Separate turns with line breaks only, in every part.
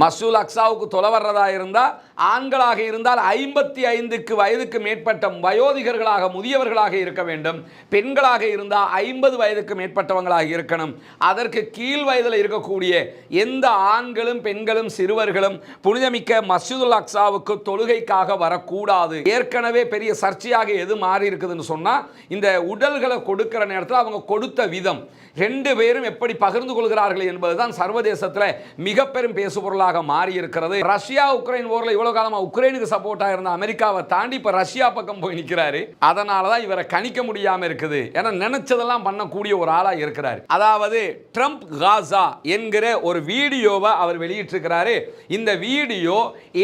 மஸ்ஜிதுல் அக்ஸாவுக்கு தொலை வர்றதா இருந்தால் ஆண்களாக இருந்தால் 55 வயதுக்கு மேற்பட்ட வயோதிகர்களாக முதியவர்களாக இருக்க வேண்டும். பெண்களாக இருந்தால் 50 வயதுக்கு மேற்பட்டவங்களாக இருக்கணும். அதற்கு கீழ் வயதில் இருக்கக்கூடிய எந்த ஆண்களும் பெண்களும் சிறுவர்களும் புனிதமிக்க மஸ்ஜிதுல் அக்ஸாவுக்கு தொழுகைக்காக வரக்கூடாது. ஏற்கனவே பெரிய சர்ச்சையாக எது மாறி இருக்குதுன்னு சொன்னால், இந்த உடல்களை கொடுக்கிற நேரத்தில் அவங்க கொடுத்த விதம், 2 பேரும் எப்படி பகிர்ந்து கொள்கிறார்கள் என்பதுதான் சர்வதேசத்தில் மிக பெரும் பேசுபொருளாக மாறி இருக்கிறது. ரஷ்யா உக்ரைன் போர்ல இவ்வளவு காலமா உக்ரைனுக்கு சப்போர்ட்டா இருந்த அமெரிக்காவை தாண்டி இப்ப ரஷ்யா பக்கம் போய் நிற்கிறாரு. அதனாலதான் இவரை கணிக்க முடியாம இருக்குது. ஏன்னா நினைச்சதெல்லாம் பண்ணக்கூடிய ஒரு ஆளா இருக்கிறார். அதாவது ட்ரம்ப் காசா என்கிற ஒரு வீடியோவை அவர் வெளியிட்டிருக்கிறாரு. இந்த வீடியோ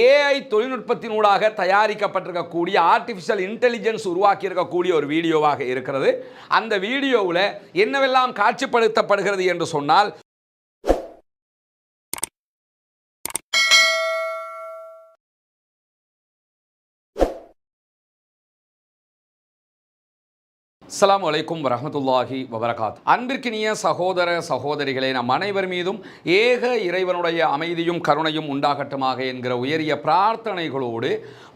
ஏஐ தொழில்நுட்பத்தினூடாக தயாரிக்கப்பட்டிருக்கக்கூடிய ஆர்டிபிஷியல் இன்டெலிஜென்ஸ் உருவாக்கி இருக்கக்கூடிய ஒரு வீடியோவாக இருக்கிறது. அந்த வீடியோவில் என்னவெல்லாம் காட்சிப்படுத்தப்படுகிறது என்று சொன்னால், அஸ்ஸலாமு அலைக்கும் வரஹ்மத்துல்லாஹி வபரகாத். அன்பிற்கினிய சகோதர சகோதரிகளே, நம் அனைவர் மீதும் ஏக இறைவனுடைய அமைதியும் கருணையும் உண்டாகட்டுமாக என்கிற உயரிய பிரார்த்தனைகளோடு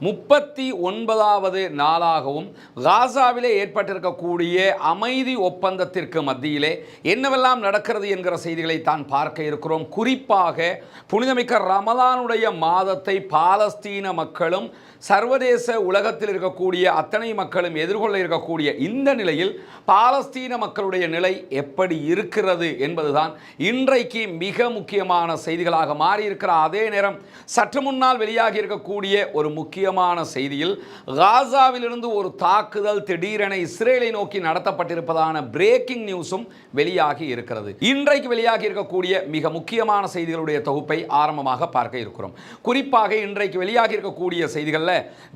39வது நாளாகவும் காசாவிலே ஏற்பட்டிருக்கக்கூடிய அமைதி ஒப்பந்தத்திற்கு மத்தியிலே என்னவெல்லாம் நடக்கிறது என்கிற செய்திகளை தான் பார்க்க இருக்கிறோம். குறிப்பாக புனிதமிக்க ரமலானுடைய மாதத்தை பாலஸ்தீன மக்களும் சர்வதேச உலகத்தில் இருக்கக்கூடிய அத்தனை மக்களும் எதிர்கொள்ள இருக்கக்கூடிய இந்த நிலையில் பாலஸ்தீன மக்களுடைய நிலை எப்படி இருக்கிறது என்பதுதான் இன்றைக்கு மிக முக்கியமான செய்திகளாக மாறியிருக்கிற. அதே நேரம் சற்று முன்னால் வெளியாகி இருக்கக்கூடிய ஒரு முக்கியமான செய்தியில் காசாவிலிருந்து ஒரு தாக்குதல் திடீரென இஸ்ரேலை நோக்கி நடத்தப்பட்டிருப்பதான பிரேக்கிங் நியூஸும் வெளியாகி இருக்கிறது. இன்றைக்கு வெளியாகி இருக்கக்கூடிய மிக முக்கியமான செய்திகளுடைய தொகுப்பை ஆரம்பமாக பார்க்க இருக்கிறோம். குறிப்பாக இன்றைக்கு வெளியாகி இருக்கக்கூடிய செய்திகளில்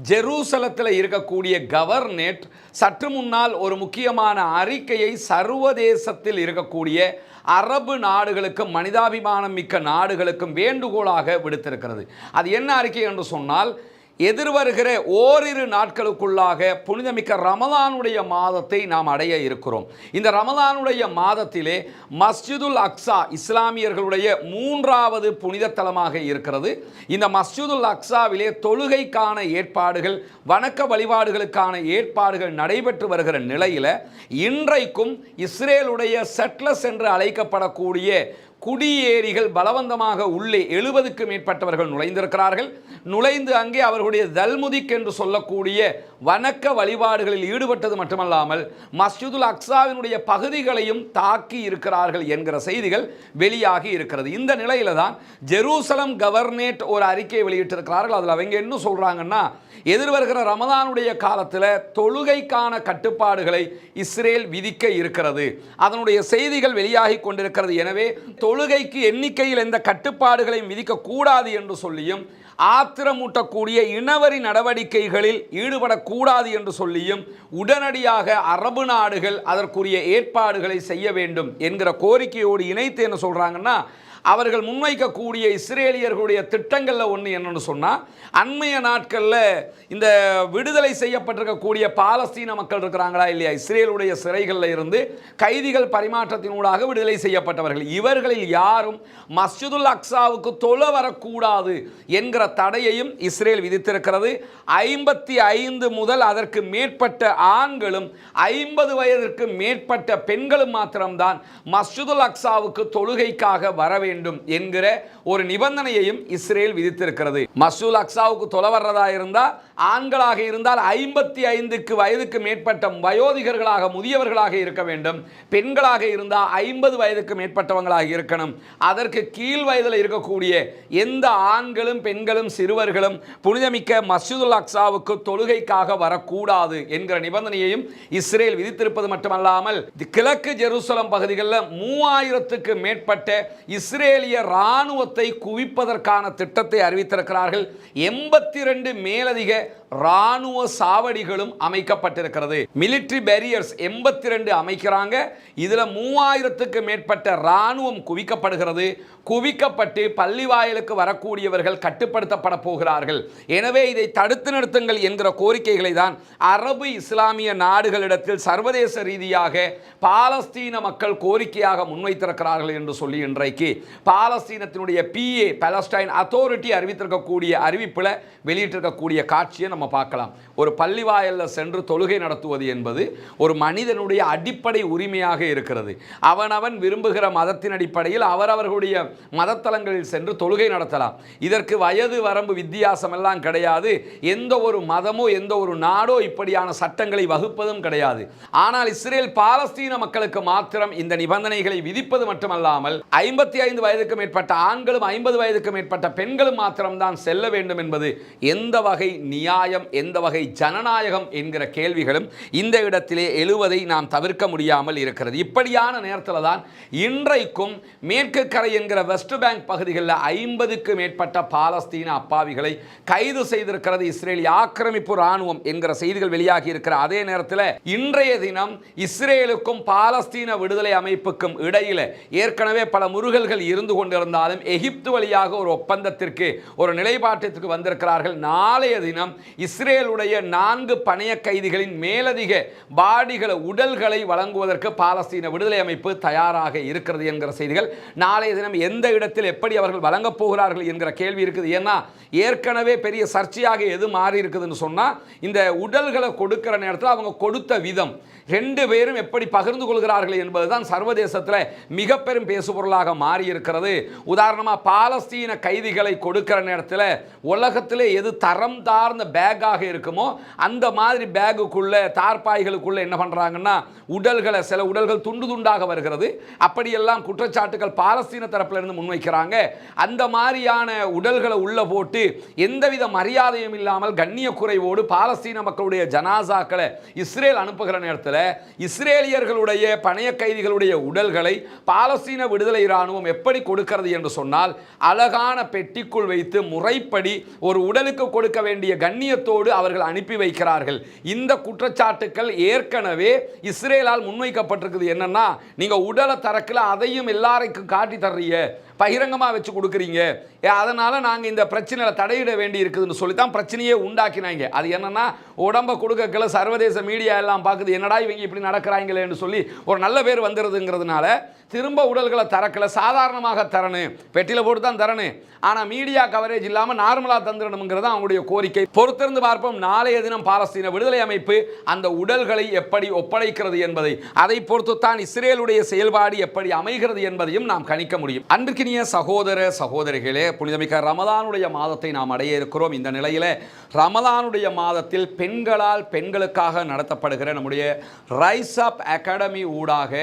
ஜெருசலத்தில் இருக்கக்கூடிய கவர்னேட் சற்று முன்னால் ஒரு முக்கியமான அறிக்கையை சர்வதேசத்தில் இருக்கக்கூடிய அரபு நாடுகளுக்கும் மனிதாபிமானம் மிக்க நாடுகளுக்கும் வேண்டுகோளாக விடுத்திருக்கிறது. அது என்ன அறிக்கை என்று சொன்னால், எதிர்வருகிற ஓரிரு நாட்களுக்குள்ளாக புனிதமிக்க ரமலானுடைய மாதத்தை நாம் அடைய இருக்கிறோம். இந்த ரமலானுடைய மாதத்திலே மஸ்ஜிதுல் அக்ஸா இஸ்லாமியர்களுடைய 3வது புனித தலமாக இருக்கிறது. இந்த மஸ்ஜிதுல் அக்ஸாவிலே தொழுகைக்கான ஏற்பாடுகள், வணக்க வழிபாடுகளுக்கான ஏற்பாடுகள் நடைபெற்று வருகிற நிலையில் இன்றைக்கும் இஸ்ரேலுடைய செட்லஸ் என்று அழைக்கப்படக்கூடிய குடியேறிகள் பலவந்தமாக உள்ளே 70க்கு மேற்பட்டவர்கள் நுழைந்திருக்கிறார்கள். நுழைந்து அங்கே அவர்களுடைய தல்முதிக் என்று சொல்லக்கூடிய வணக்க வழிபாடுகளில் ஈடுபட்டது மட்டுமல்லாமல் மஸ்ஜிதுல் அக்ஸாவினுடைய பகுதிகளையும் தாக்கி இருக்கிறார்கள் என்கிற செய்திகள் வெளியாகி இருக்கிறது. இந்த நிலையில தான் ஜெருசலம் கவர்னேட் ஒரு அறிக்கையை வெளியிட்டிருக்கிறார்கள். அதில் அவங்க என்ன சொல்றாங்கன்னா, எதிர்வருகிற ரமலானுடைய காலத்தில் தொழுகைக்கான கட்டுப்பாடுகளை இஸ்ரேல் விதிக்க இருக்கிறது. அதனுடைய செய்திகள் வெளியாகி கொண்டிருக்கிறது. எனவே தொழுகைக்கு எண்ணிக்கையில் எந்த கட்டுப்பாடுகளையும் விதிக்கக்கூடாது என்று சொல்லியும், ஆத்திரமூட்டக்கூடிய இனவரி நடவடிக்கைகளில் ஈடுபடக்கூடாது என்று சொல்லியும் உடனடியாக அரபு நாடுகள் அதற்குரிய ஏற்பாடுகளை செய்ய வேண்டும் என்கிற கோரிக்கையோடு இணைத்து என்ன சொல்றாங்கன்னா, அவர்கள் முன்வைக்கக்கூடிய இஸ்ரேலியர்களுடைய திட்டங்களில் ஒன்று என்னன்னு சொன்னால், அண்மைய நாட்களில் இந்த விடுதலை செய்யப்பட்டிருக்கக்கூடிய பாலஸ்தீன மக்கள் இருக்கிறாங்களா இல்லையா, இஸ்ரேலுடைய சிறைகளில் இருந்து கைதிகள் பரிமாற்றத்தினூடாக விடுதலை செய்யப்பட்டவர்கள், இவர்களில் யாரும் மஸ்ஜிதுல் அக்ஸாவுக்கு தொழ வரக்கூடாது என்கிற தடையையும் இஸ்ரேல் விதித்திருக்கிறது. 55 முதல் அதற்கு மேற்பட்ட ஆண்களும் 50 வயதிற்கு மேற்பட்ட பெண்களும் மாத்திரம்தான் மஸ்ஜிதுல் அக்ஸாவுக்கு தொழுகைக்காக வர வேண்டும் என்கிற ஒரு நிபந்தனையையும் இஸ்ரேல் விதித்திருக்கிறது. மஸ்ஜிதுல் அக்ஸாவுக்கு தொலை வர்றதா இருந்தால் ஆண்களாக இருந்தால் 55 வயதுக்கு மேற்பட்ட வயோதிகர்களாக முதியவர்களாக இருக்க வேண்டும். பெண்களாக இருந்தால் 50 வயதுக்கு மேற்பட்டவங்களாக இருக்கணும். அதற்கு கீழ் வயதில் இருக்கக்கூடிய எந்த ஆண்களும் பெண்களும் சிறுவர்களும் புனிதமிக்க மஸ்ஜிதுல் அக்ஸாவுக்கு தொழுகைக்காக வரக்கூடாது என்கிற நிபந்தனையையும் இஸ்ரேல் விதித்திருப்பது மட்டுமல்லாமல், கிழக்கு ஜெருசலம் பகுதிகளில் 3000க்கு மேற்பட்ட இஸ்ரேலிய இராணுவத்தை குவிப்பதற்கான திட்டத்தை அறிவித்திருக்கிறார்கள். 82 மேலதிக இராணுவ சாவடிகளும் அமைக்கப்பட்டிருக்கிறது. Military barriers 82 அமைக்கிறாங்க. இதுல 3000க்கு மேற்பட்ட இராணுவம் குவிக்கப்படுகிறது. குவிக்கப்பட்டு பள்ளிவாயலுக்கு வரக்கூடியவர்கள் கட்டுப்படுத்தப்பட போகிறார்கள். எனவே இதை தடுத்து நிறுத்துங்கள் என்கிற கோரிக்கைகளை தான் அரபு இஸ்லாமிய நாடுகளிடத்தில் சர்வதேச ரீதியாக பாலஸ்தீன மக்கள் கோரிக்கையாக முன்வைத்திருக்கிறார்கள் என்று சொல்லி இன்றைக்கு பாலஸ்தீனத்தினுடைய PA பாலஸ்டைன் அத்தாரிட்டி அறிவித்திருக்கக்கூடிய அறிவிப்பில் வெளியிட்டிருக்கக்கூடிய காட்சியை நம்ம பார்க்கலாம். ஒரு பள்ளிவாயலில் சென்று தொழுகை நடத்துவது என்பது ஒரு மனிதனுடைய அடிப்படை உரிமையாக இருக்கிறது. அவனவன் விரும்புகிற மதத்தின் அடிப்படையில் அவரவர்களுடைய மதத்தலங்களில் சென்று தொழுகை நடத்தலாம். இதற்கு வயது வரம்பு வித்தியாசம் எல்லாம் கிடையாது. எந்த ஒரு மதமோ எந்த ஒரு நாடோ இப்படியான சட்டங்களை வகுப்பதும் கிடையாது. ஆனால் இஸ்ரேல் பாலஸ்தீன மக்களுக்கு மாத்திரம் இந்த நிபந்தனைகளை விதிப்பது மட்டுமல்லாமல் 55 வயதுக்கு மேற்பட்ட ஆண்களும் 50 வயதுக்கு மேற்பட்ட பெண்களும் மாத்திரம்தான் செல்ல வேண்டும் என்பது எந்த வகை நியாயம், எந்த வகை ஜனநாயகம் என்கிற கேள்விகளும் இந்த இடத்திலே எழுவதை நாம் தவிர்க்க முடியாமல் இருக்கிறது. இப்படியான நேரத்தில் தான் இன்றைக்கும் மேற்கு கரை என்கிற வெஸ்ட் பேங்க் பகுதிகளில் 50க்கு மேற்பட்ட பாலஸ்தீன அப்பாவிகளை கைது செய்திருக்கிறது இஸ்ரேலிய ஆக்கிரமிப்பு ராணுவம் என்கிற செய்திகள் வெளியாகி இருக்கிற அதே நேரத்தில் இன்றைய தினம் இஸ்ரேலுக்கும் பாலஸ்தீன விடுதலை அமைப்புக்கும் இடையில ஏற்கனவே பல முருகல்கள் இருந்து கொண்டிருந்தாலும் எகிப்து வழியாக ஒரு ஒப்பந்தத்திற்கு ஒரு நிலைப்பாட்டிற்கு வந்திருக்கிறார்கள். நாளைய தினம் இஸ்ரேலுடைய 4 பணைய கைதிகளின் மேலதிக பாடிகளை உடல்களை வழங்குவதற்கு பாலஸ்தீன விடுதலை அமைப்பு தயாராக இருக்கிறது என்கிற செய்திகள். நாளைய தினம் எந்த இடத்தில் எப்படி அவர்கள் வழங்கப் போகிறார்கள் என்கிற கேள்வி இருக்குது. ஏன்னா ஏற்கனவே பெரிய சர்ச்சையாக எது மாறி இருக்குதுன்னு சொன்னா இந்த உடல்களை கொடுக்கிற நேரத்தில் அவங்க கொடுத்த விதம் 2 பேரும் எப்படி பகிர்ந்து கொள்கிறார்கள் என்பதுதான் சர்வதேசத்தில் மிக பெரும் பேசுபொருளாக மாறி இருக்கிறது. உதாரணமாக பாலஸ்தீன கைதிகளை கொடுக்கிற நேரத்தில் உலகத்திலே எது தரம் தார்ந்த பேக்காக இருக்குமோ அந்த மாதிரி பேக்குக்குள்ள தார்பாய்களுக்குள்ள என்ன பண்றாங்கன்னா உடல்களை சில உடல்கள் துண்டு துண்டாக வருகிறது. அப்படியெல்லாம் குற்றச்சாட்டுகள் பாலஸ்தீன தரப்பிலிருந்து முன்வைக்கிறாங்க. அந்த மாதிரியான உடல்களை உள்ள போட்டு எந்தவித மரியாதையும் இல்லாமல் கண்ணிய குறைவோடு பாலஸ்தீன மக்களுடைய ஜனாசாக்களை இஸ்ரேல் அனுப்புகிற நேரத்தில் இஸ்ரேலியர்களுடைய பணைய கைதிகளுடைய உடல்களை பாலஸ்தீன விடுதலை இராணுவம் எப்படி கொடுக்கிறது என்று சொன்னால் அழகான பெட்டிக்குள் வைத்து முறைப்படி ஒரு உடலுக்கு கொடுக்க வேண்டிய கண்ணியத்தோடு அவர்கள் அனுப்பி வைக்கிறார்கள். இந்த குற்றச்சாட்டுக்கள் ஏற்கனவே இஸ்ரேலால் முன்வைக்கப்பட்டிருக்குது. என்னன்னா நீங்க உடலை தரக்கல அதையும் எல்லாருக்கும் காட்டி தர்றீங்க, பகிரங்கமாக வச்சு கொடுக்குறீங்க, அதனால நாங்கள் இந்த பிரச்சனையில தலையிட வேண்டி இருக்குதுன்னு சொல்லி தான் பிரச்சனையே உண்டாக்கினாங்க. அது என்னன்னா உடம்பை கொடுக்கல சர்வதேச மீடியா எல்லாம் பார்க்குது, என்னடா இவங்க இப்படி நடக்கிறாங்களேன்னு சொல்லி ஒரு நல்ல பேர் வந்துடுதுங்கிறதுனால திரும்ப உடல்களை தரக்கல, சாதாரணமாக தரணும், பெட்டியில் போட்டு தான் தரணும், ஆனால் மீடியா கவரேஜ் இல்லாமல் நார்மலாக தந்துடணுங்கிறது அவங்களுடைய கோரிக்கை. பொறுத்திருந்து பார்ப்போம் நாளைய தினம் பாலஸ்தீன விடுதலை அமைப்பு அந்த உடல்களை எப்படி ஒப்படைக்கிறது என்பதை, அதை பொறுத்து தான் இஸ்ரேலுடைய செயல்பாடு எப்படி அமைகிறது என்பதையும் நாம் கணிக்க முடியும். அன்பிற்கினிய சகோதர சகோதரிகளே, புனிதமிக்க ரமலானுடைய மாதத்தை நாம் அடைய இருக்கிறோம். இந்த நிலையில் ரமலானுடைய மாதத்தில் பெண்களால் பெண்களுக்காக நடத்தப்படுகிற நம்முடைய ரைஸ் அப் அகாடமி ஊடாக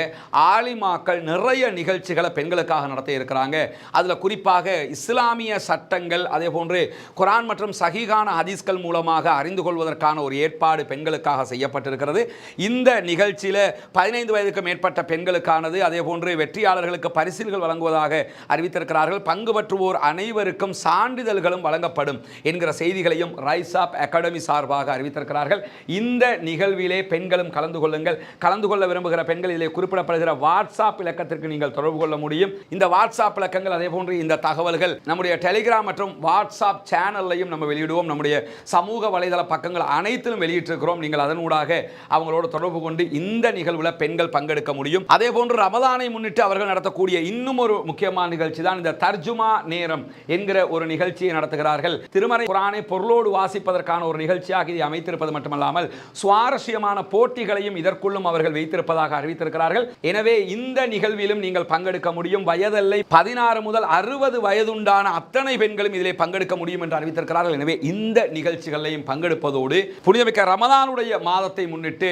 ஆலிமாக்கள் நிறைய நிகழ்ச்சிகளை பெண்களுக்காக நடத்த இருக்கிறாங்க. அதில் குறிப்பாக இஸ்லாமிய சட்டங்கள் அதே போன்று குரான் மற்றும் சஹீஹான ஹதீஸ்கள் மூலமாக அறிந்து கொள்வதற்கான ஒரு ஏற்பாடு பெண்களுக்காக செய்யப்பட்டிருக்கிறது. இந்த நிகழ்ச்சியில் 15 வயதுக்கு மேற்பட்ட பெண்களுக்கானது, அதே போன்று வெற்றியாளர்களுக்கு பரிசில்கள் வழங்குவதாக அறிவித்திருக்கிறார்கள். பங்கு பெற்றுவோர் அனைவருக்கும் சான்றிதழ்களும் வழங்கப்படும் என்கிற செய்திகளையும் ரைஸ் அப் அகாடமி சார்பாக அறிவித்திருக்கிறார்கள். இந்த நிகழ்விலே பெண்களும் கலந்து கொள்ளுங்கள். கலந்து கொள்ள விரும்புகிற பெண்கள் இதிலே குறிப்பிடப்படுகிற வாட்ஸ்அப் இலக்கத்திற்கு நீங்கள் தொடர்பு கொள்ள முடியும். இந்த வாட்ஸ்அப் இலக்கங்கள் அதே போன்று இந்த தகவல்கள் நம்முடைய டெலிகிராம் மற்றும் வாட்ஸ்அப் சேனல்லையும் நம்ம வெளியிடுவோம். நம்முடைய சமூக வலைதள பக்கங்கள் அனைத்திலும் வெளியிட்டிருக்கிறோம். நீங்கள் அதனூடாக அவங்களோட தொடர்பு கொண்டு இந்த நிகழ்வில் பெண்கள் பங்கெடுக்க முடியும். அதே போன்று ரமலானை முன்னிட்டு அவர்கள் நடத்தக்கூடிய இன்னும் ஒரு முக்கியமான நிகழ்ச்சி தான் இந்த தர்ஜுமா நேரம் என்கிற ஒரு நிகழ்ச்சியை நடத்துகிறார்கள். திருமறை குர்ஆனை பொருளோடு வாசிப்பதற்கான ஒரு நிகழ்ச்சியாக இதை அமைத்திருப்பது மட்டுமல்லாமல் சுவாரஸ்யமான போட்டிகளையும் இதற்குள்ளும் அவர்கள் வைத்திருப்பதாக அறிவித்திருக்கிறார்கள். எனவே இந்த நிகழ்விலும் நீங்கள் பங்கெடுக்க முடியும். வயதெல்லை 16 முதல் 60 வயதுண்டான அத்தனை பெண்களும் இதிலே பங்கெடுக்க முடியும் என்று அறிவித்திருக்கிறார்கள். எனவே இந்த நிகழ்ச்சிகளையும் பங்கெடுப்பதோடு புனிதமிக்க ரமலானுடைய மாதத்தை முன்னிட்டு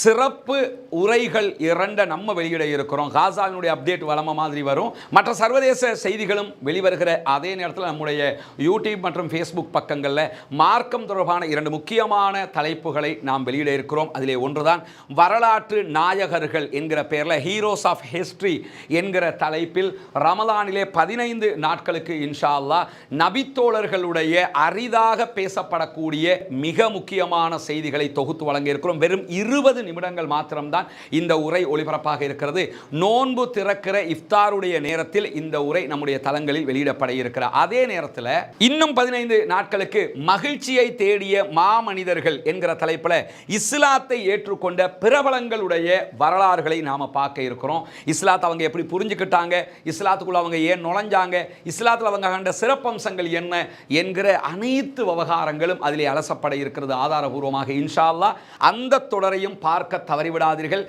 சிறப்பு உரைகள் 2 நம்ம வெளியிட இருக்கிறோம். காசாவினுடைய அப்டேட் வளம மாதிரி வரும். மற்ற சர்வதேச செய்திகளும் வெளிவருகிற அதே நேரத்தில் நம்முடைய யூடியூப் மற்றும் ஃபேஸ்புக் பக்கங்களில் மார்க்கம் தொடர்பான 2 முக்கியமான தலைப்புகளை நாம் வெளியிட இருக்கிறோம். அதிலே ஒன்றுதான் வரலாற்று நாயகர்கள் என்கிற பெயரில் ஹீரோஸ் ஆஃப் ஹிஸ்டரி என்கிற தலைப்பில் ரமலானிலே 15 நாட்களுக்கு இன்ஷா அல்லாஹ் நபித்தோழர்களுடைய அரிதாக பேசப்படக்கூடிய தரக்கூடிய மிக முக்கியமான செய்திகளை தொகுத்து வழங்க இருக்கிறோம். வெறும் 20 நிமிடங்கள் மாத்திரம்தான் இந்த உரை ஒளிபரப்பாக இருக்கிறது. நோன்பு திறக்கிற இஃப்தாருடைய நேரத்தில் இந்த உரை நம்முடைய தளங்களில் வெளியிடப்பட இருக்கிற அதே நேரத்தில் இன்னும் 15 நாட்களுக்கு மகிழ்ச்சியை தேடிய மாமனிதர்கள் என்கிற தலைப்பில் இஸ்லாத்தை ஏற்றுக்கொண்ட பிரபலங்களுடைய வரலாறுகளை நாம பார்க்க இருக்கிறோம். இஸ்லாத்தை அவங்க எப்படி புரிஞ்சுக்கிட்டாங்க, இஸ்லாத்துக்குள்ள அவங்க ஏன் நுழைஞ்சாங்க, இஸ்லாத்தில் அவங்க கண்ட சிறப்பம்சங்கள் என்ன என்கிற அனைத்து விவகாரங்களும் அதிலே அலசப்பட இருக்கிறது ஆதாரபூர்வமாக. இன்ஷா அல்லாஹ் அந்த தொடரையும் பார்க்க தவறிவிடாதீர்கள்.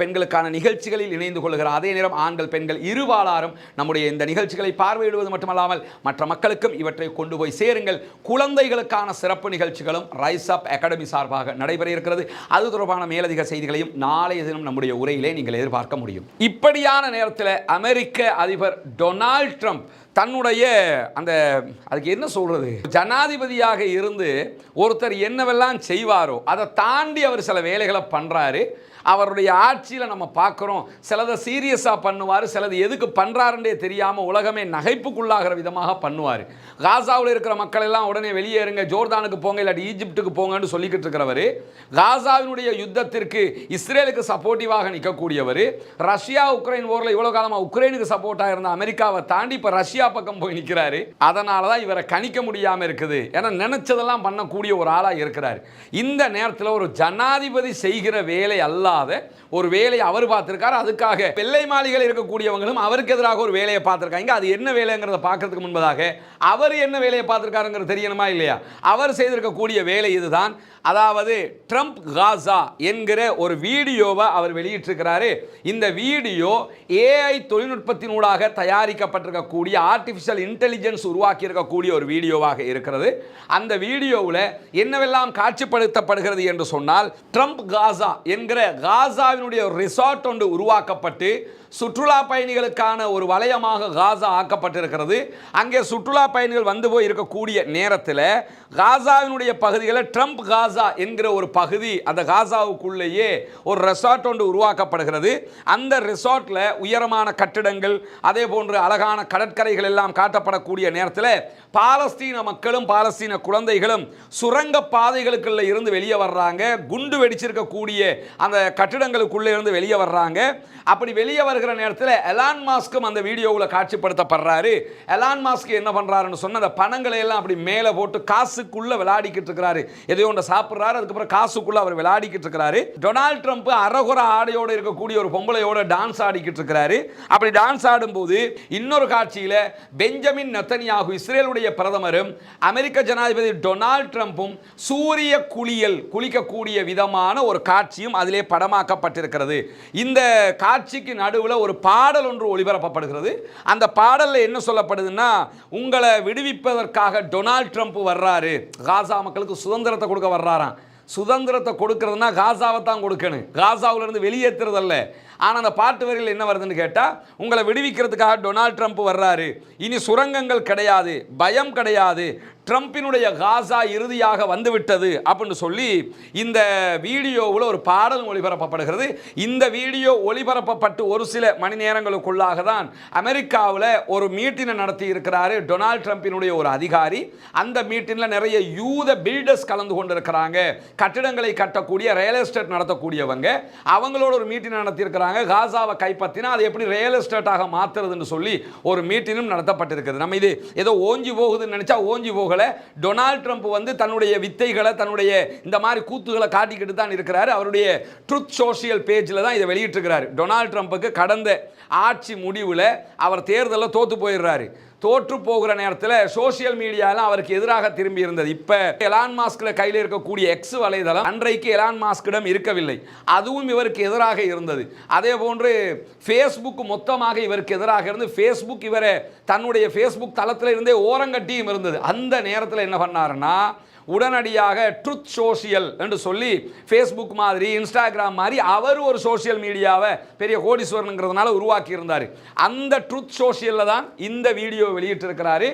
பெண்களுக்கான நிகழ்ச்சிகளில் இணைந்து கொள்கிற அதே நேரம் ஆண்கள் பெண்கள் இருபாலாரும் நம்முடைய இந்த நிகழ்ச்சிகளை பார்வையிடுவது மட்டுமல்லாமல் மற்ற மக்களுக்கும் இவற்றை கொண்டு போய் சேருங்கள். குழந்தைகளுக்கான சிறப்பு நிகழ்ச்சிகளும் ரைஸ் அப் அகாடமி சார்பாக நடைபெற இருக்கிறது. அது தொடர்பான மேலதிக செய்திகளையும் நாளைய தினம் நம்முடைய உரையிலே நீங்கள் எதிர்பார்க்க முடியும். இப்படியான நேரத்தில் அமெரிக்க அதிபர் டொனால்ட் ட்ரம்ப் தன்னுடைய அதுக்கு என்ன சொல்றது, ஜனாதிபதியாக இருந்து ஒருத்தர் என்னவெல்லாம் செய்வாரோ அதை தாண்டி அவர் சில வேலைகளை பண்றாரு. அவருடைய ஆட்சியில் நம்ம பார்க்குறோம், சிலதை சீரியஸாக பண்ணுவார், சிலது எதுக்கு பண்ணுறாருன்றே தெரியாமல் உலகமே நகைப்புக்குள்ளாகிற விதமாக பண்ணுவார். காசாவில் இருக்கிற மக்கள் எல்லாம் உடனே வெளியேறுங்க, ஜோர்தானுக்கு போங்க, இல்லாட்டி ஈஜிப்டுக்கு போங்கன்னு சொல்லிக்கிட்டு இருக்கிறவர், காசாவினுடைய யுத்தத்திற்கு இஸ்ரேலுக்கு சப்போர்ட்டிவாக நிற்கக்கூடியவர், ரஷ்யா உக்ரைன் போரில் இவ்வளோ காலமாக உக்ரைனுக்கு சப்போர்ட்டாக இருந்த அமெரிக்காவை தாண்டி இப்போ ரஷ்யா பக்கம் போய் நிற்கிறாரு. அதனால தான் இவரை கணிக்க முடியாமல் இருக்குது. ஏன்னா நினைச்சதெல்லாம் பண்ணக்கூடிய ஒரு ஆளாக இருக்கிறார். இந்த நேரத்தில் ஒரு ஜனாதிபதி செய்கிற வேலை அல்ல ஒரு வேலையை அவர் பார்த்திருக்கார். அதுக்காக வெள்ளை மாளிகையில் இருக்கக்கூடியவங்களும் அவருக்கு எதிராக ஒரு வேலையை பார்த்திருக்காங்க. அது என்ன வேலைங்கிறத பார்க்கறதுக்கு முன்பதாக அவர் என்ன வேலையை பார்த்திருக்காருங்கிறது தெரியணுமா இல்லையா? அவர் செய்திருக்கக்கூடிய வேலை இதுதான். அதாவது ட்ரம்ப் காசா என்கிற ஒரு வீடியோவை அவர் வெளியிட்டிருக்கிறாரு. இந்த வீடியோ ஏஐ தொழில்நுட்பத்தினூடாக தயாரிக்கப்பட்டிருக்கக்கூடிய ஆர்டிஃபிஷியல் இன்டெலிஜென்ஸ் உருவாக்கி இருக்கக்கூடிய ஒரு வீடியோவாக இருக்கிறது. அந்த வீடியோவில் என்னவெல்லாம் காட்சிப்படுத்தப்படுகிறது என்று சொன்னால், ட்ரம்ப் காசா என்கிற காசாவினுடைய ரிசார்ட் ஒன்று உருவாக்கப்பட்டு சுற்றுலா பயணிகளுக்கான ஒரு வலயமாக காசா ஆக்கப்பட்டிருக்கிறது. அங்கே சுற்றுலா பயணிகள் வந்து போய் இருக்கக்கூடிய நேரத்தில் காசாவினுடைய பகுதிகளில் ட்ரம்ப் காசா என்கிற ஒரு பகுதி, அந்த காசாவுக்குள்ளேயே ஒரு ரெசார்ட் ஒன்று உருவாக்கப்படுகிறது. அந்த ரெசார்ட்டில் உயரமான கட்டிடங்கள், அதே போன்று அழகான கடற்கரைகள் எல்லாம் காட்டப்படக்கூடிய நேரத்தில் பாலஸ்தீன மக்களும் பாலஸ்தீன குழந்தைகளும் சுரங்க பாதைகளுக்குள்ள இருந்து வெளியே வர்றாங்க. குண்டு வெடிச்சிருக்கக்கூடிய அந்த கட்டிடங்களுக்குள்ளே இருந்து வெளியே வர்றாங்க. அப்படி வெளியே வருகிற நேரத்தில் எலான் மாஸ்க்கும் அந்த வீடியோவில் காட்சிப்படுத்தப்படுறாரு. எலான் மாஸ்க் என்ன பண்றாருன்னு சொன்ன அந்த பணங்களை எல்லாம் அப்படி மேலே போட்டு காசுக்குள்ள விளையாடிக்கிட்டு இருக்கிறாரு. எதையோ ஒன்று சாப்பிட்றாரு, அதுக்கப்புறம் காசுக்குள்ள அவர் விளையாடிக்கிட்டு இருக்கிறாரு. டொனால்ட் ட்ரம்ப் அரகுர ஆடையோடு இருக்கக்கூடிய ஒரு பொம்பளையோட டான்ஸ் ஆடிக்கிட்டு இருக்கிறாரு. அப்படி டான்ஸ் ஆடும்போது இன்னொரு காட்சியில் பெஞ்சமின் நெத்தனியாகு இஸ்ரேலுடைய பிரதமரும் அமெரிக்க ஜனாதிபதி டொனால்ட் ட்ரம்பும் சூரிய குளிக்கக்கூடிய விதமான ஒரு காட்சியும் அதிலே படமாக்கப்பட்டிருக்கிறது. இந்த காட்சிக்கு நடுவில் ஒரு பாடல் ஒன்று ஒளிபரப்பப்படுகிறது. அந்த பாடலில் என்ன சொல்லப்படுதுன்னா, உங்களை விடுவிப்பதற்காக டொனால்ட் ட்ரம்ப் வர்றாரு, காசா மக்களுக்கு சுதந்திரத்தை கொடுக்க வர்றாராம். சுதந்திரத்தை கொடுக்கறதுனா காசாவை தான் கொடுக்கணும், காசாவிலிருந்து வெளியேற்றுறதல்ல. ஆனால் அந்த பாட்டு வரிகள் என்ன வருதுன்னு கேட்டால், உங்களை விடுவிக்கிறதுக்காக டொனால்ட் ட்ரம்ப் வர்றாரு, இனி சுரங்கங்கள் கிடையாது, பயம் கிடையாது, ட்ரம்பினுடைய காசா இறுதியாக வந்துவிட்டது அப்படின்னு சொல்லி இந்த வீடியோவில் ஒரு பாடல் ஒளிபரப்பப்படுகிறது. இந்த வீடியோ ஒளிபரப்பப்பட்டு ஒரு சில மணி நேரங்களுக்குள்ளாக தான் அமெரிக்காவில் ஒரு மீட்டினை நடத்தி இருக்கிறாரு டொனால்ட் ட்ரம்பினுடைய ஒரு அதிகாரி. அந்த மீட்டினில் நிறைய யூத பில்டர்ஸ் கலந்து கொண்டிருக்கிறாங்க, கட்டிடங்களை கட்டக்கூடிய ரியல் எஸ்டேட் நடத்தக்கூடியவங்க. அவங்களோட ஒரு மீட்டினை நடத்தியிருக்கிறாங்க. காசாவை கைப்பற்றினா அதை எப்படி ரியல் எஸ்டேட்டாக மாற்றுறதுன்னு சொல்லி ஒரு மீட்டினும் நடத்தப்பட்டிருக்கிறது. நம்ம இது ஏதோ ஓஞ்சி போகுதுன்னு நினைச்சா ஓஞ்சி போக டொனால்ட் ட்ரம்ப் வந்து தன்னுடைய வித்தைகளை, தன்னுடைய இந்த மாதிரி கூத்துகளை காட்டிக்கிட்டு தான் இருக்கிறார். அவருடைய ட்ரூத் சோஷியல் பேஜில் தான் இதை வெளியிட்டிருக்கிறார். டொனால்ட் ட்ரம்ப்புக்கு கடந்த ஆட்சி முடிவில் அவர் தேர்தலில் தோத்து போயிடுறாரு. தோற்று போகிற நேரத்தில் சோசியல் மீடியாலாம் அவருக்கு எதிராக திரும்பி இருந்தது. இப்போ எலான் மாஸ்கில் கையில் இருக்கக்கூடிய எக்ஸ் வலைதளம் அன்றைக்கு எலான் மாஸ்கிடம் இருக்கவில்லை, அதுவும் இவருக்கு எதிராக இருந்தது. அதே போன்று ஃபேஸ்புக் மொத்தமாக இவருக்கு எதிராக இருந்து ஃபேஸ்புக் இவரை தன்னுடைய ஃபேஸ்புக் தளத்தில் இருந்தே ஓரங்கட்டியும் இருந்தது. அந்த நேரத்தில் என்ன பண்ணாருன்னா, உடனடியாக ட்ரூத் சோஷியல் என்று சொல்லி ஃபேஸ்புக் மாதிரி இன்ஸ்டாகிராம் மாதிரி அவர் ஒரு சோஷியல் மீடியாவை பெரிய கோடீஸ்வரனுங்கிறதுனால உருவாக்கி இருந்தார். அந்த ட்ரூத் சோஷியலில் தான் இந்த வீடியோ வெளியிட்டிருக்கிறாரு.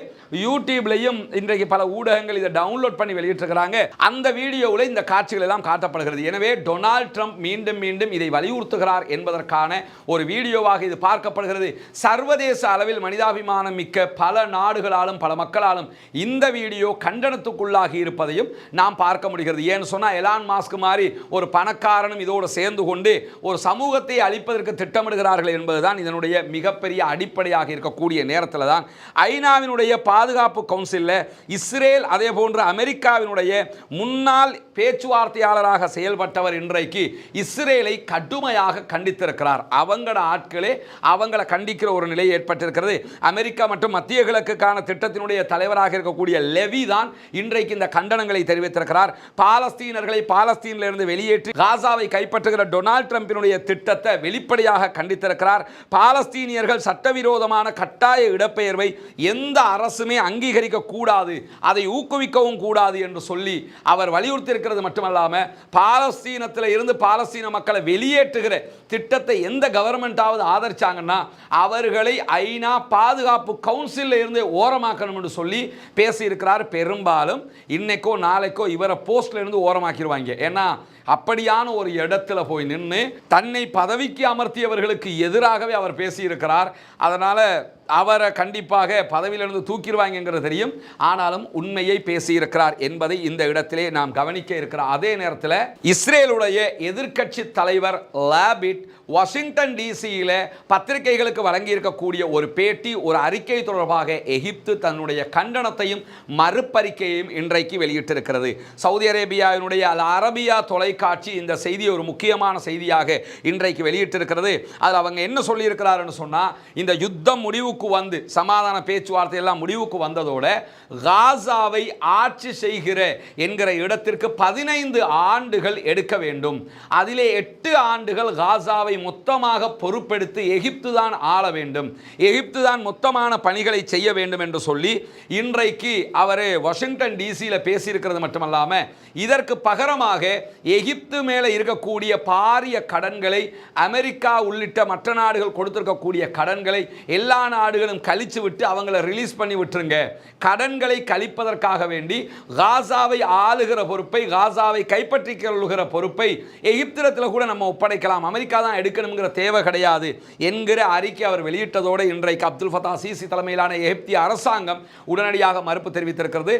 யூடியூப்லையும் இன்றைக்கு பல ஊடகங்கள் இதை டவுன்லோட் பண்ணி வெளியிட்டிருக்கிறாங்க. அந்த வீடியோவில் இந்த காட்சிகள் எல்லாம் காட்டப்படுகிறது. எனவே டொனால்ட் ட்ரம்ப் மீண்டும் மீண்டும் இதை வலியுறுத்துகிறார் என்பதற்கான ஒரு வீடியோவாக இது பார்க்கப்படுகிறது. சர்வதேச அளவில் மனிதாபிமானம் மிக்க பல நாடுகளாலும் பல மக்களாலும் இந்த வீடியோ கண்டனத்துக்குள்ளாகி இருப்பது இருப்பதையும் நாம் பார்க்க முடிகிறது. ஏன்னு சொன்னால் எலான் மாஸ்க் மாதிரி ஒரு பணக்காரனும் இதோடு சேர்ந்து கொண்டு ஒரு சமூகத்தை அழிப்பதற்கு திட்டமிடுகிறார்கள் என்பதுதான் இதனுடைய மிகப்பெரிய அடிப்படையாக இருக்கக்கூடிய நேரத்தில் தான் ஐநாவினுடைய பாதுகாப்பு கவுன்சிலில் இஸ்ரேல் அதே போன்று அமெரிக்காவினுடைய முன்னாள் பேச்சுவார்த்தையாளராக செயல்பட்டவர் இன்றைக்கு இஸ்ரேலை கடுமையாக கண்டித்திருக்கிறார். அவங்கள ஆட்களே அவங்களை கண்டிக்கிற ஒரு நிலை ஏற்பட்டிருக்கிறது. அமெரிக்கா மற்றும் மத்திய கிழக்குக்கான திட்டத்தினுடைய தலைவராக இருக்கக்கூடிய லெவி தான் இன்றைக்கு இந்த கண்டனங்களை தெரிவித்திருக்கிறார். பாலஸ்தீனர்களை பாலஸ்தீனிலிருந்து வெளியேற்றி காசாவை கைப்பற்றுகிற டொனால்ட் ட்ரம்பினுடைய திட்டத்தை வெளிப்படையாக கண்டித்திருக்கிறார். பாலஸ்தீனியர்கள் சட்டவிரோதமான கட்டாய இடப்பெயர்வை எந்த அரசுமே அங்கீகரிக்க கூடாது, அதை ஊக்குவிக்கவும் கூடாது என்று சொல்லி அவர் வலியுறுத்தி இருக்கிறது மட்டுமல்லாமல் பாலஸ்தீனத்தில் இருந்து பாலஸ்தீன மக்களை வெளியேற்றுகிற திட்டத்தை எந்த கவர்மெண்டாவது ஆதரிச்சாங்கன்னா அவர்களை ஐநா பாதுகாப்பு கவுன்சிலில் இருந்து ஓரமாக்கணும் என்று சொல்லி பேசியிருக்கிறார். பெரும்பாலும் இன்னைக்கோ நாளைக்கோ இவரை போஸ்ட்ல இருந்து ஓரமாக்கிடுவாங்க. ஏன்னா அப்படியான ஒரு இடத்துல போய் நின்று தன்னை பதவிக்கு அமர்த்தியவர்களுக்கு எதிராகவே அவர் பேசியிருக்கிறார். அதனால அவரை கண்டிப்பாக பதவியிலிருந்து தூக்கிடுவாங்கிறது தெரியும். ஆனாலும் உண்மையை பேசியிருக்கிறார் என்பதை இந்த இடத்திலே நாம் கவனிக்க இருக்கிறோம். அதே நேரத்தில் இஸ்ரேலுடைய எதிர்க்கட்சி தலைவர் லாபிட் வாஷிங்டன் டிசியில் பத்திரிகைகளுக்கு வழங்கி இருக்கக்கூடிய ஒரு பேட்டி, ஒரு அறிக்கை தொடர்பாக எகிப்து தன்னுடைய கண்டனத்தையும் மறுப்பறிக்கையையும் இன்றைக்கு வெளியிட்டிருக்கிறது. சவுதி அரேபியாவினுடைய அல் அரபியா தொலைக்காட்சி இந்த செய்தியை ஒரு முக்கியமான செய்தியாக இன்றைக்கு வெளியிட்டிருக்கிறது. அதில் அவங்க என்ன சொல்லியிருக்கிறாருன்னு சொன்னால், இந்த யுத்தம் முடிவுக்கு வந்து சமாதான பேச்சுவார்த்தை எல்லாம் முடிவுக்கு வந்ததோட காசாவை ஆட்சி செய்கிற என்கிற இடத்திற்கு 15 ஆண்டுகள் எடுக்க வேண்டும். அதிலே 8 ஆண்டுகள் காசாவை மொத்தமாக பொறுப்பெடுத்து எகிப்து தான் ஆள வேண்டும், எகிப்து தான் மொத்தமான பணிகளை செய்ய வேண்டும் என்று சொல்லி இன்றைக்கு அவர் வாஷிங்டன் டிசியில் பேசியிருக்கிறது மட்டுமல்லாமல் இதற்கு பகரமாக எகிப்து மேலே இருக்கக்கூடிய பாரிய கடன்களை அமெரிக்கா உள்ளிட்ட மற்ற நாடுகள் கொடுத்திருக்கக்கூடிய கடன்களை எல்லா நாடுகளும் கழிச்சு விட்டு அவங்களை ரிலீஸ் பண்ணி விட்டுருங்க. கடன்களை கழிப்பதற்காக வேண்டி காசாவை ஆளுகிற பொறுப்பை, காசாவை கைப்பற்றிக் கொள்ளுகிற பொறுப்பை எகிப்திடத்தில் கூட நம்ம ஒப்படைக்கலாம், அமெரிக்கா தான் எடுக்கணுங்கிற தேவை கிடையாது என்கிற அறிக்கை அவர் வெளியிட்டதோடு இன்றைக்கு அப்துல் ஃபத்தா சிசி தலைமையிலான எகிப்திய அரசாங்கம் உடனடியாக மறுப்பு தெரிவித்திருக்கிறது.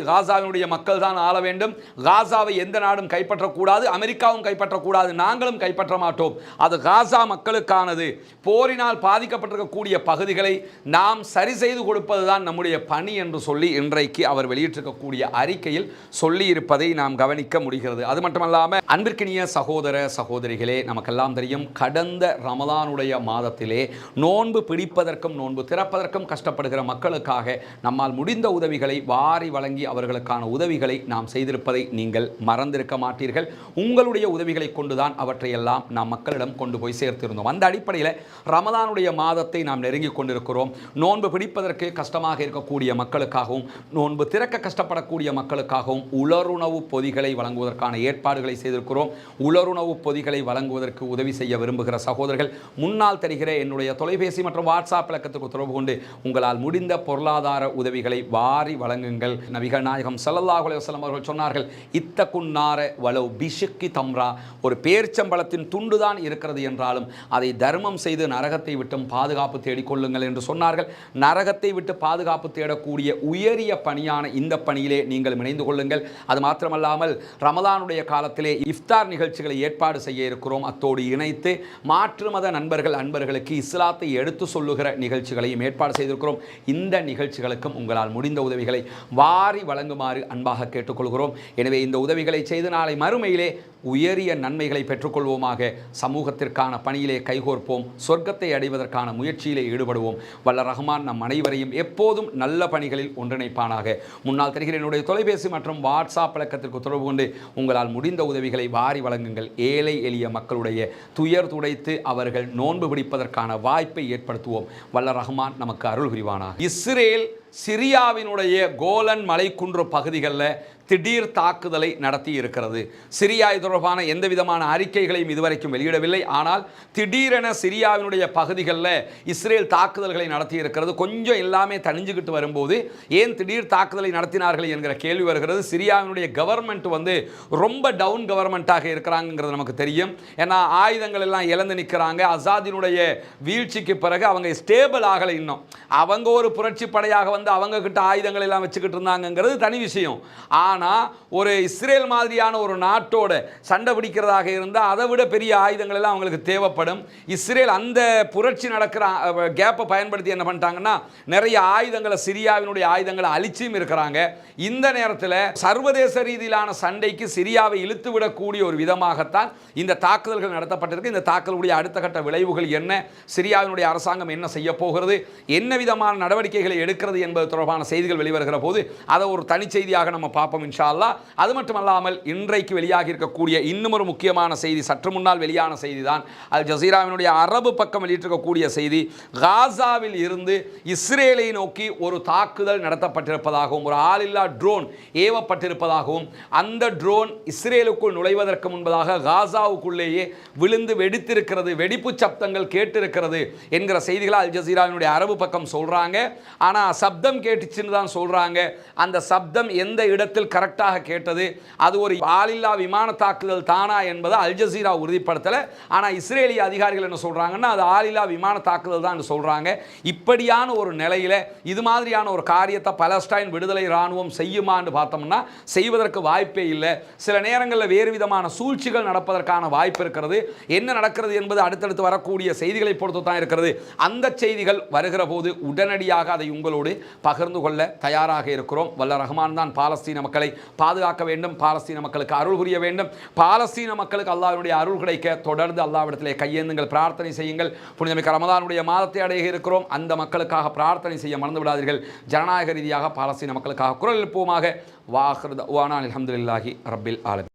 காசாவினுடைய மக்கள் தான் ஆள வேண்டும், காசாவை எந்த நாடும் கைப்பற்றக்கூடாது, அமெரிக்காவும் கைப்பற்றக்கூடாது, நாங்களும் கைப்பற்ற மாட்டோம், அது காசா மக்களுக்கானது, போரினால் பாதிக்கப்பட்டிருக்கக்கூடிய பகுதிகளை நாம் சரி செய்து கொடுப்பதுதான் நம்முடைய பணி என்று சொல்லி இன்றைக்கு அவர் வெளியிட்டிருக்கக்கூடிய அறிக்கையில் சொல்லி இருப்பதை நாம் கவனிக்க முடிகிறது. அது மட்டுமல்லாமல் அன்பிற்கினிய சகோதர சகோதரிகளே, நமக்கெல்லாம் தெரியும் கடந்த ரமலானுடைய மாதத்திலே நோன்பு பிடிப்பதற்கும் நோன்பு திறப்பதற்கும் கஷ்டப்படுகிற மக்களுக்காக நம்மால் முடிந்த உதவிகளை வாரி வழங்கி அவர்களுக்கான உதவிகளை நாம் செய்திருப்பதை நீங்கள் மறந்திருக்க மாட்டீர்கள். உங்களுடைய உதவிகளை கொண்டுதான் அவற்றையெல்லாம் நாம் மக்களிடம் கொண்டு போய் சேர்த்திருந்தோம். அந்த அடிப்படையில் ரமலானுடைய மாதத்தை நாம் நெருங்கி கொண்டிருக்கிறோம். நோன்பு பிடிப்பதற்கு கஷ்டமாக இருக்கக்கூடிய மக்களுக்காகவும் நோன்பு திறக்க கஷ்டப்படக்கூடிய மக்களுக்காகவும் உலருணவு பொதிகளை வழங்குவதற்கான ஏற்பாடுகளை செய்திருக்கிறோம். உலருணவு பொதிகளை வழங்குவதற்கு உதவி செய்ய விரும்புகிற சகோதரர்கள் முன்னால் தெரிகிற என்னுடைய தொலைபேசி மற்றும் வாட்ஸ்அப் இலக்கத்துக்கு தொடர்பு கொண்டு உங்களால் முடிந்த பொருளாதார உதவிகளை வாரி வழங்குங்கள். நபிகள் நாயகம் ஸல்லல்லாஹு அலைஹி வஸல்லம் அவர்கள் சொன்னார்கள், இத்தகுன்னார வலவ் பிஷிக்கி தம்ரா, ஒரு பேர்ச்சம்பளத்தின் துண்டுதான் இருக்கிறது என்றாலும் அதை தர்மம் செய்து நரகத்தை விட்டும் பாதுகாப்பு தேடிக்கொள்ளுங்கள் என்று சொன்னார்கள். நரகத்தை விட்டு பாதுகாப்பு தேடக்கூடிய உயரிய பணியான இந்த பணியிலே நீங்கள் இணைந்து கொள்ளுங்கள். அது மாத்திரமல்லாமல் ரமலானுடைய காலத்திலே இஃப்தார் நிகழ்ச்சிகளை ஏற்பாடு செய்ய இருக்கிறோம். அத்தோடு இணைத்து மாற்று மத அன்பர்களுக்கு இஸ்லாத்தை எடுத்து சொல்லுகிற நிகழ்ச்சிகளையும் ஏற்பாடு செய்திருக்கிறோம். இந்த நிகழ்ச்சிகளுக்கும் உங்களால் முடிந்த உதவிகளை வாரி வழங்குமாறு அன்பாக கேட்டுக்கொள்கிறோம். எனவே இந்த உதவிகளை செய்து நாளை மறுமையிலே உயரிய நன்மைகளை பெற்றுக்கொள்வோமாக. சமூகத்திற்கான பணியிலே கைகோர்ப்போம், சொர்க்கத்தை அடைவதற்கான முயற்சியிலே ஈடுபடுவோம். வல்ல ரஹ்மான் நம் அனைவரையும் எப்போதும் நல்ல பணிகளில் ஒன்றிணைப்பானாக. முன்னால் தெரிகிற என்னுடைய தொலைபேசி மற்றும் வாட்ஸ்அப் இலக்கத்திற்கு தொடர்பு கொண்டு உங்களால் முடிந்த உதவிகளை வாரி வழங்குங்கள். ஏழை எளிய மக்களுடைய துயர் துடைத்து அவர்கள் நோன்பு பிடிப்பதற்கான வாய்ப்பை ஏற்படுத்துவோம். வல்ல ரஹ்மான் நமக்கு அருள் புரிவானாக. இஸ்ரேல் சிரியாவினுடைய கோலன் மலைக்குன்று பகுதிகளில் திடீர் தாக்குதலை நடத்தி இருக்கிறது. சிரியா தொடர்பான எந்த விதமான அறிக்கைகளையும் இதுவரைக்கும் வெளியிடவில்லை. ஆனால் திடீரென சிரியாவினுடைய பகுதிகளில் இஸ்ரேல் தாக்குதல்களை நடத்தி இருக்கிறது. கொஞ்சம் எல்லாமே தணிஞ்சுக்கிட்டு வரும்போது ஏன் திடீர் தாக்குதலை நடத்தினார்கள் என்கிற கேள்வி வருகிறது. சிரியாவினுடைய கவர்மெண்ட் ரொம்ப டவுன் கவர்மெண்ட்டாக இருக்கிறாங்கிறது நமக்கு தெரியும். ஏன்னா ஆயுதங்கள் எல்லாம் இழந்து நிற்கிறாங்க. அசாதினுடைய வீழ்ச்சிக்கு பிறகு அவங்க ஸ்டேபிள் ஆகலை. இன்னும் அவங்க ஒரு புரட்சி படையாக வந்து அவங்க கிட்ட ஆயுதங்கள் எல்லாம் வச்சுக்கிட்டு இருந்தாங்கங்கிறது தனி விஷயம். ஆனால் ஒரு இஸ்ரேல் மாதிரியான ஒரு நாட்டோட சண்டை பிடிக்கிறதாக இருந்தால் அதை விட பெரிய ஆயுதங்கள் எல்லாம் அவங்களுக்கு தேவைப்படும். இஸ்ரேல் அந்த புரட்சி நடக்கிற கேப்பை பயன்படுத்தி என்ன பண்ணிட்டாங்கன்னா நிறைய ஆயுதங்களை, சிரியாவினுடைய ஆயுதங்களை அழிச்சும் இருக்கிறாங்க. இந்த நேரத்தில் சர்வதேச ரீதியிலான சண்டைக்கு சிரியாவை இழுத்து விடக்கூடிய ஒரு விதமாகத்தான் இந்த தாக்குதல்கள் நடத்தப்பட்டிருக்கு. இந்த தாக்குதலுடைய அடுத்த கட்ட விளைவுகள் என்ன, சிரியாவினுடைய அரசாங்கம் என்ன செய்ய போகிறது, என்ன விதமான நடவடிக்கைகளை எடுக்கிறது என்பது தொடர்பான செய்திகள் வெளிவருகிற போது அதை ஒரு தனி செய்தியாக நம்ம பார்ப்போம் இன்ஷா அல்லாஹ். அது மட்டுமல்லாமல் இன்றைக்கு வெளியாகி இருக்கக்கூடிய இன்னும் ஒரு முக்கியமான செய்தி, சற்று முன்னால் வெளியான செய்தி தான் அல் ஜசீராவினுடைய அரபு பக்கம் வெளியிட்டிருக்கக்கூடிய செய்தி. காசாவில் இருந்து இஸ்ரேலை நோக்கி ஒரு தாக்குதல் நடத்தப்பட்டிருப்பதாகவும், ஒரு ஆளில்லா ட்ரோன் ஏவப்பட்டிருப்பதாகவும், அந்த ட்ரோன் இஸ்ரேலுக்குள் நுழைவதற்கு முன்பதாக காசாவுக்குள்ளேயே விழுந்து வெடித்திருக்கிறது, வெடிப்பு சப்தங்கள் கேட்டிருக்கிறது என்கிற செய்திகளை அல் ஜசீராவினுடைய அரபு பக்கம் சொல்றாங்க. ஆனால் சப்தம் கேட்டுச்சுன்னு தான் சொல்றாங்க. அந்த சப்தம் எந்த இடத்தில் கரெக்டாக கேட்டது, அது ஒரு ஆளில்லா விமான தாக்குதல் தானா என்பதை அல் ஜசீரா உறுதிப்படுத்தலை. ஆனால் இஸ்ரேலிய அதிகாரிகள் என்ன சொல்றாங்கன்னா அது ஆளில்லா விமான தாக்குதல் தான் சொல்றாங்க. இப்படியான ஒரு நிலையில இது மாதிரியான ஒரு காரியத்தை பலஸ்டைன் விடுதலை இராணுவம் செய்யுமான்னு பார்த்தோம்னா செய்வதற்கு வாய்ப்பே இல்லை. சில நேரங்களில் வேறு விதமான சூழ்ச்சிகள் நடப்பதற்கான வாய்ப்பு இருக்கிறது. என்ன நடக்கிறது என்பது அடுத்தடுத்து வரக்கூடிய செய்திகளை பொறுத்து தான் இருக்கிறது. அந்த செய்திகள் வருகிற போது உடனடியாக அதை உங்களோடு பகிர்ந்து கொள்ள தயாராக இருக்கிறோம். வல்ல ரஹ்மான் தான் பாலஸ்தீன மக்களை பாதுகாக்க வேண்டும், பாலஸ்தீன மக்களுக்கு அருள் புரிய வேண்டும். பாலஸ்தீன மக்களுக்கு அல்லாஹ்வுடைய அருள் கிடைக்க தொடர்ந்து அல்லாஹ்விடத்திலே கையேந்துங்கள், பிரார்த்தனை செய்யுங்கள். புனிதமிக்க ரமதானுடைய மாதத்தை அடைய இருக்கிறோம். அந்த மக்களுக்காக பிரார்த்தனை செய்ய மறந்து விடாதீர்கள். ஜனநாயக ரீதியாக பாலஸ்தீன மக்களுக்காக குரல் எழுப்புவோமாக. வாஹிர் தஅவானா அல்ஹம்துலில்லாஹி ரப்பில் ஆலமீன்.